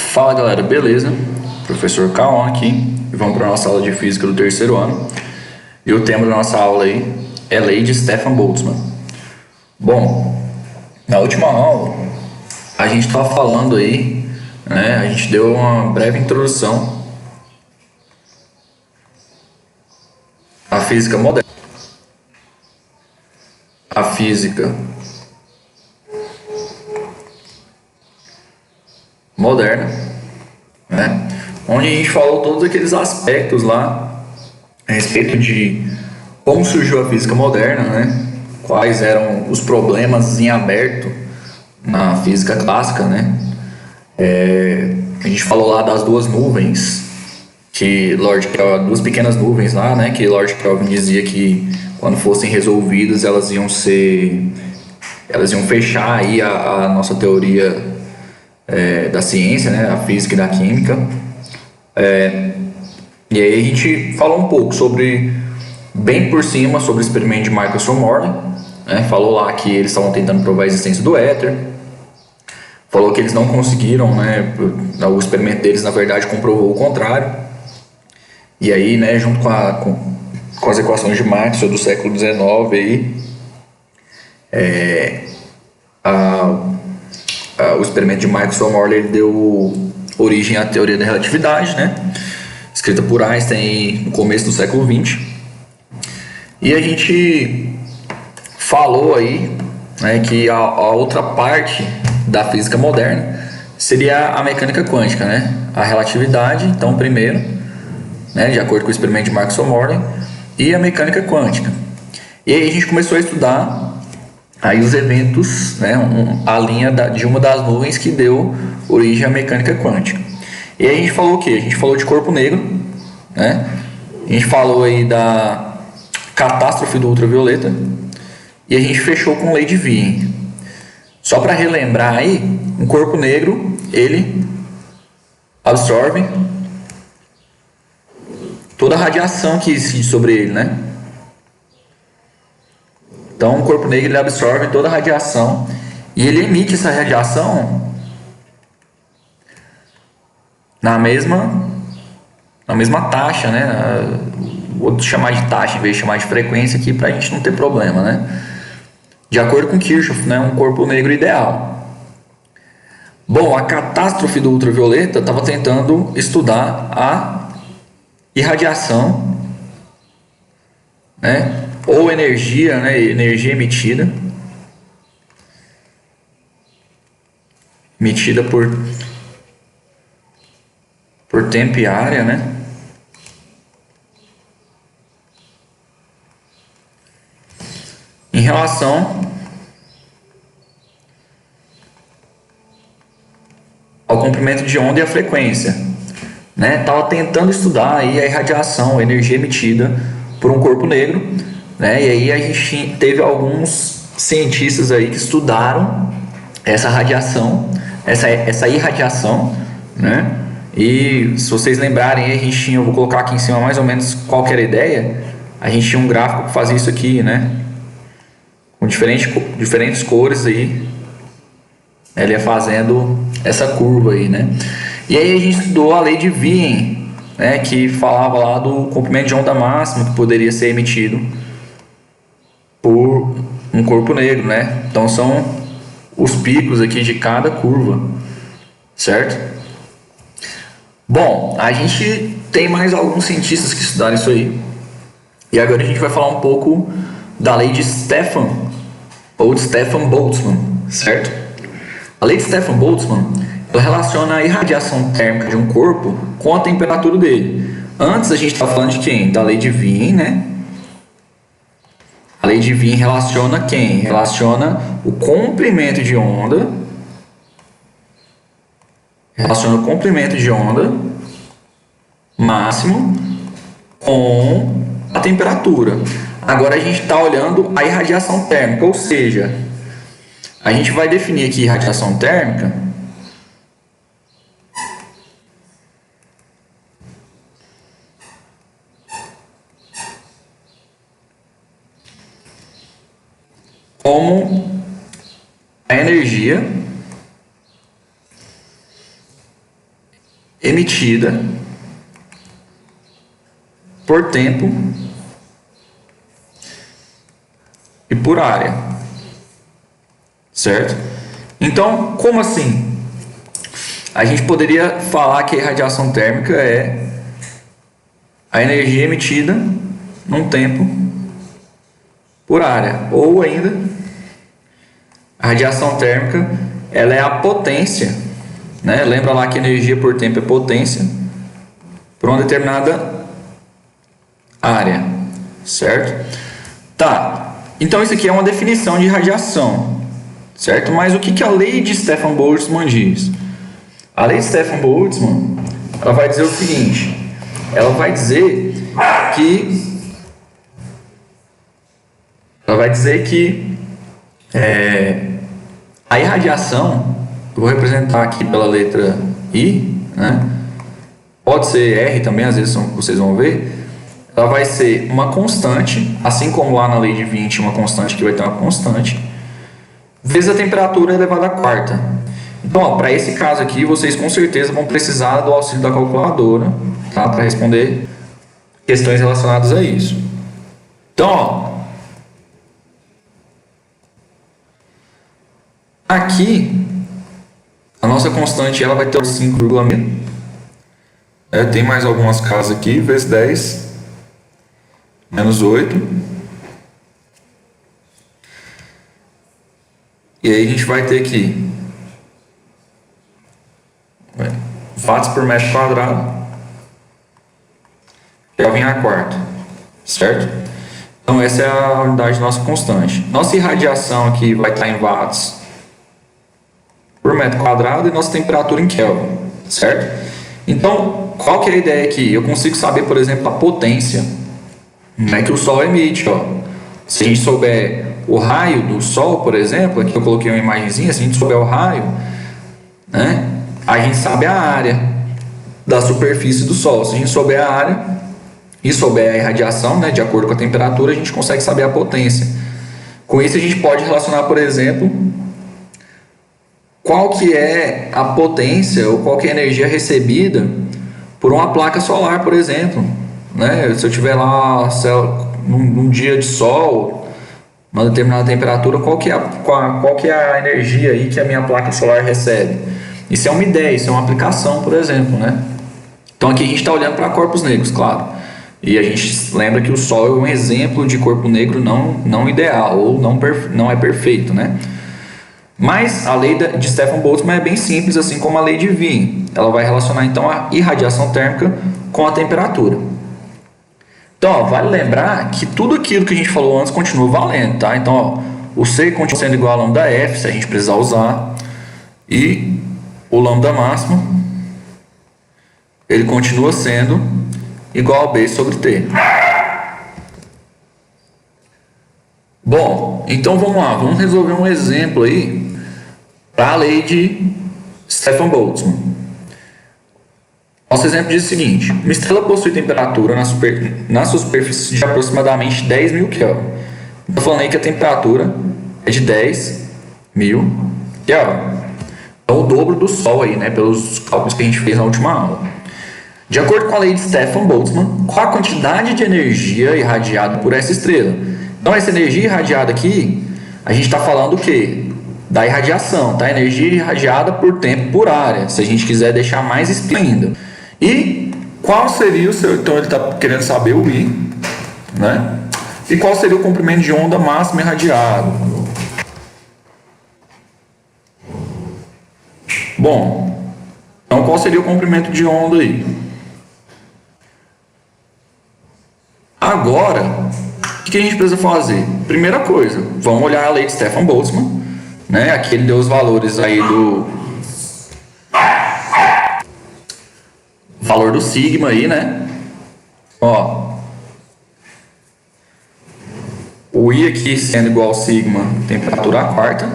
Fala galera, beleza? Professor Kaon aqui e vamos para a nossa aula de física do terceiro ano. E o tema da nossa aula aí é lei de Stefan Boltzmann. Bom, na última aula a gente estava falando aí, né? A gente deu uma breve introdução à física moderna. A física moderna, né? Onde a gente falou todos aqueles aspectos lá a respeito de como surgiu a física moderna, né? Quais eram os problemas em aberto na física clássica, né? A gente falou lá das duas nuvens, que duas pequenas nuvens lá, né? Que Lord Kelvin dizia que quando fossem resolvidas elas iam fechar aí a nossa teoria da ciência, né? A física e da química. E aí a gente falou um pouco bem por cima, sobre o experimento de Michelson-Morley, né? Falou lá que eles estavam tentando provar a existência do éter. Falou que eles não conseguiram, né? O experimento deles, na verdade, comprovou o contrário. E aí, né, junto com as equações de Maxwell do século XIX, aí, o experimento de Michelson-Morley deu origem à teoria da relatividade, né? Escrita por Einstein no começo do século XX. E a gente falou aí, né, que a outra parte da física moderna seria a mecânica quântica, né? A relatividade, então, primeiro, né, de acordo com o experimento de Michelson-Morley, e a mecânica quântica. E aí a gente começou a estudar aí os eventos, né, a linha de uma das nuvens que deu origem à mecânica quântica. E aí a gente falou o quê? A gente falou de corpo negro, né? A gente falou aí da catástrofe do ultravioleta e a gente fechou com lei de Wien. Só para relembrar aí, um corpo negro, ele absorve toda a radiação que existe sobre ele, né? Então, o corpo negro ele absorve toda a radiação e ele emite essa radiação na mesma taxa, né? Vou chamar de taxa em vez de chamar de frequência aqui para a gente não ter problema, né? De acordo com Kirchhoff, né? Um corpo negro ideal. Bom, a catástrofe do ultravioleta estava tentando estudar a irradiação, né? Ou energia, né? Energia emitida por tempo e área, né? Em relação ao comprimento de onda e a frequência, né? Tava tentando estudar aí a irradiação, a energia emitida por um corpo negro, né? E aí a gente teve alguns cientistas aí que estudaram essa radiação, essa irradiação, né? E se vocês lembrarem, eu vou colocar aqui em cima mais ou menos qual que era a ideia. A gente tinha um gráfico que fazia isso aqui, né? Com diferentes cores aí, ele ia fazendo essa curva aí, né? E aí a gente estudou a lei de Wien, né? Que falava lá do comprimento de onda máximo que poderia ser emitido por um corpo negro, né? Então são os picos aqui de cada curva, certo? Bom, a gente tem mais alguns cientistas que estudaram isso aí. E agora a gente vai falar um pouco da lei de Stefan Boltzmann, certo? A lei de Stefan Boltzmann, ela relaciona a irradiação térmica de um corpo com a temperatura dele. Antes a gente estava falando de quem? Da lei de Wien, né? A lei de Wien relaciona quem? Relaciona o comprimento de onda. Relaciona o comprimento de onda máximo com a temperatura. Agora a gente está olhando a irradiação térmica, ou seja, a gente vai definir aqui irradiação térmica como a energia emitida por tempo e por área, certo? Então, como assim? A gente poderia falar que a irradiação térmica é a energia emitida num tempo por área, ou ainda a radiação térmica, ela é a potência, né? Lembra lá que energia por tempo é potência por uma determinada área, certo? Tá, então isso aqui é uma definição de radiação, certo? Mas o que a lei de Stefan Boltzmann diz? A lei de Stefan Boltzmann, ela vai dizer o seguinte, ela vai dizer que a irradiação, eu vou representar aqui pela letra I, né? Pode ser R também, às vezes vocês vão ver, ela vai ser uma constante, assim como lá na lei de 20, uma constante que vai ter uma constante, vezes a temperatura elevada à quarta. Então, para esse caso aqui, vocês com certeza vão precisar do auxílio da calculadora, tá? Para responder questões relacionadas a isso. Então, ó, aqui, a nossa constante ela vai ter 5,6. Tem mais algumas casas aqui, vezes 10, menos 8. E aí a gente vai ter aqui watts por metro quadrado, Kelvin à quarta, certo? Então essa é a unidade da nossa constante. Nossa irradiação aqui vai estar em watts por metro quadrado e nossa temperatura em Kelvin, certo? Então, qual que é a ideia aqui? Eu consigo saber, por exemplo, a potência, né, que o Sol emite, ó. Se a gente souber o raio do Sol, por exemplo, aqui eu coloquei uma imagenzinha, se a gente souber o raio, né, a gente sabe a área da superfície do Sol. Se a gente souber a área e souber a irradiação, né, de acordo com a temperatura, a gente consegue saber a potência. Com isso a gente pode relacionar, por exemplo, qual que é a potência ou qual que é a energia recebida por uma placa solar, por exemplo, né? Se eu tiver lá num dia de sol, uma determinada temperatura, qual que é a energia aí que a minha placa solar recebe? Isso é uma ideia, isso é uma aplicação, por exemplo, né? Então aqui a gente está olhando para corpos negros, claro. E a gente lembra que o Sol é um exemplo de corpo negro não ideal, ou não é perfeito, né? Mas a lei de Stefan Boltzmann é bem simples, assim como a lei de Wien. Ela vai relacionar então a irradiação térmica com a temperatura. Então, ó, vale lembrar que tudo aquilo que a gente falou antes continua valendo, tá? Então, ó, o C continua sendo igual a lambda F, se a gente precisar usar, e o lambda máximo, ele continua sendo igual a B sobre T. Bom, então vamos lá, vamos resolver um exemplo aí para a lei de Stefan Boltzmann. Nosso exemplo diz o seguinte: uma estrela possui temperatura na sua superfície de aproximadamente 10.000 Kelvin. Estou falando aí que a temperatura é de 10.000 Kelvin. É o dobro do Sol aí, né? Pelos cálculos que a gente fez na última aula. De acordo com a lei de Stefan Boltzmann, qual a quantidade de energia irradiada por essa estrela? Então, essa energia irradiada aqui, a gente está falando o quê? Da irradiação, tá? Energia irradiada por tempo por área, se a gente quiser deixar mais explícito ainda. E qual seria o seu... Então, ele está querendo saber o I, né? E qual seria o comprimento de onda máximo irradiado? Bom, então qual seria o comprimento de onda aí? Agora, o que a gente precisa fazer? Primeira coisa, vamos olhar a lei de Stefan Boltzmann, né? Aqui ele deu os valores aí do valor do sigma aí, né? Ó, o I aqui sendo igual ao sigma, temperatura à quarta.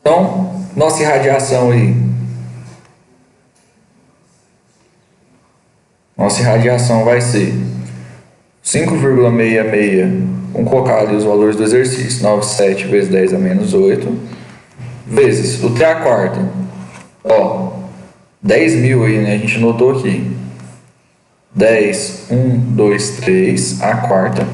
Então, nossa irradiação aí. Nossa irradiação vai ser 5,66. Vamos colocar ali os valores do exercício. 9,7 vezes 10 a menos 8. vezes o t à quarta, ó, 10.000 aí, né? A gente notou aqui. 10, 1, 2, 3, a quarta.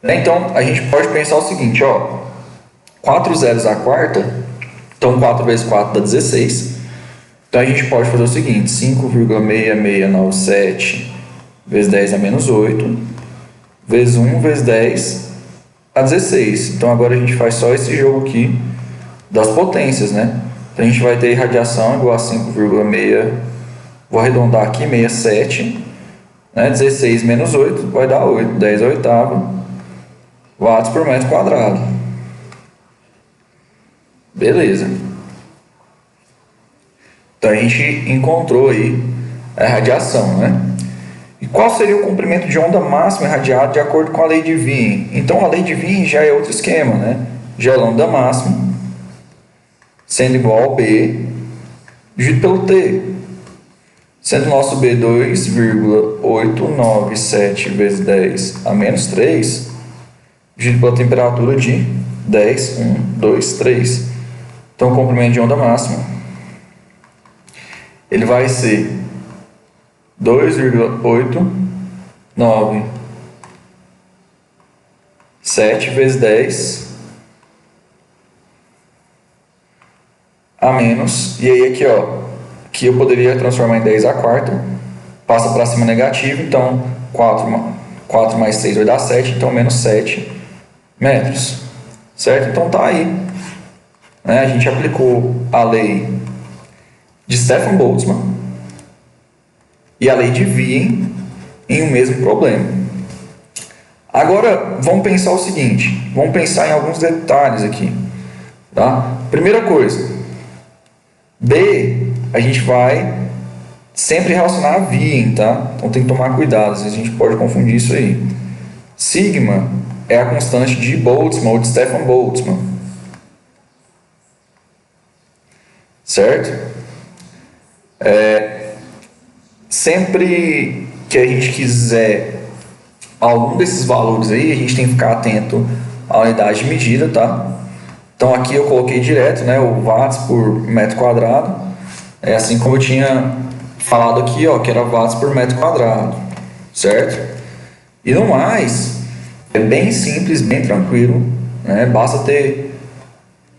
Então, a gente pode pensar o seguinte, ó. 4 zeros à quarta, então 4 vezes 4 dá 16. Então, a gente pode fazer o seguinte, 5,6697 vezes 10 a menos 8, vezes 1 vezes 10 a 16. Então, agora a gente faz só esse jogo aqui das potências, né? Então, a gente vai ter radiação igual a 5,6, vou arredondar aqui, 67, né? 16 menos 8 vai dar 8, 10 a oitava watts por metro quadrado. Beleza. Então, a gente encontrou aí a radiação, né? E qual seria o comprimento de onda máxima irradiado de acordo com a lei de Wien? Então, a lei de Wien já é outro esquema, né? Já é a lambda máxima sendo igual ao B dividido pelo T, sendo nosso B 2,897 vezes 10 a menos 3 dividido pela temperatura de 10, 1, 2, 3. Então, o comprimento de onda máxima ele vai ser 2,897 vezes 10 a menos, e aí aqui, ó, que eu poderia transformar em 10 à quarta, passa para cima negativo, então 4 mais 6 vai dar 7, então menos 7 metros, certo? Então tá aí, né? A gente aplicou a lei de Stefan Boltzmann e a lei de Wien em um mesmo problema. Agora, vamos pensar o seguinte, vamos pensar em alguns detalhes aqui, tá? Primeira coisa, B, a gente vai sempre relacionar a Wien, tá? Então tem que tomar cuidado, às vezes a gente pode confundir isso aí. Sigma é a constante de Boltzmann ou de Stefan Boltzmann, certo? Sempre que a gente quiser algum desses valores aí, a gente tem que ficar atento à unidade de medida, tá? Então aqui eu coloquei direto, né, o watts por metro quadrado, assim como eu tinha falado aqui, ó, que era watts por metro quadrado, certo? E no mais, é bem simples, bem tranquilo, né? Basta ter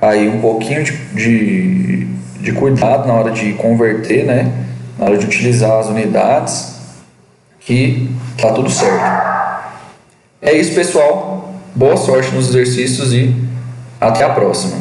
aí um pouquinho de cuidado na hora de converter, né? Na hora de utilizar as unidades, que tá tudo certo. É isso, pessoal. Boa sorte nos exercícios e até a próxima.